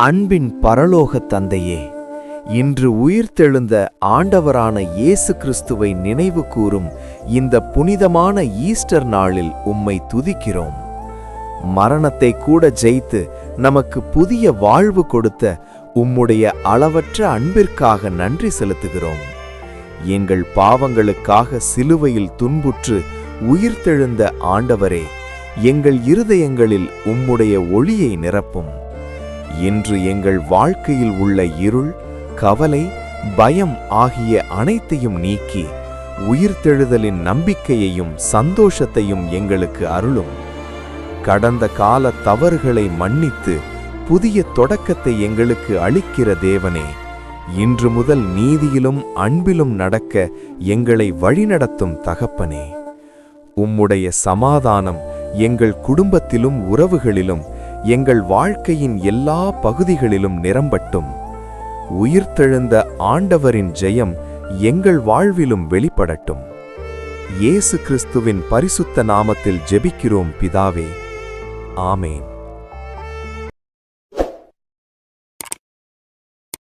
அன்பின் பரலோக தந்தையே, இன்று உயிர்த்தெழுந்த ஆண்டவரான இயேசு கிறிஸ்துவை நினைவு கூறும் இந்த புனிதமான ஈஸ்டர் நாளில் உம்மை துதிக்கிறோம். மரணத்தை கூட ஜெயித்து நமக்கு புதிய வாழ்வு கொடுத்த உம்முடைய அளவற்ற அன்பிற்காக நன்றி செலுத்துகிறோம். எங்கள் பாவங்களுக்காக சிலுவையில் துன்புற்று உயிர்த்தெழுந்த ஆண்டவரே, எங்கள் இருதயங்களில் உம்முடைய ஒளியை நிரப்பும். இன்று எங்கள் வாழ்க்கையில் உள்ள இருள், கவலை, பயம் ஆகிய அனைத்தையும் நீக்கி உயிர்த்தெழுதலின் நம்பிக்கையையும் சந்தோஷத்தையும் எங்களுக்கு அருளும். கடந்த கால தவறுகளை மன்னித்து புதிய தொடக்கத்தை எங்களுக்கு அளிக்கிற தேவனே, இன்று முதல் நீதியிலும் அன்பிலும் நடக்க எங்களை வழிநடத்தும் தகப்பனே, உம்முடைய சமாதானம் எங்கள் குடும்பத்திலும் உறவுகளிலும் எங்கள் வாழ்க்கையின் எல்லா பகுதிகளிலும் நிரம்பட்டும். உயிர்த்தெழுந்த ஆண்டவரின் ஜெயம் எங்கள் வாழ்விலும் வெளிப்படட்டும். இயேசு கிறிஸ்துவின் பரிசுத்த நாமத்தில் ஜெபிக்கிறோம் பிதாவே. ஆமேன்.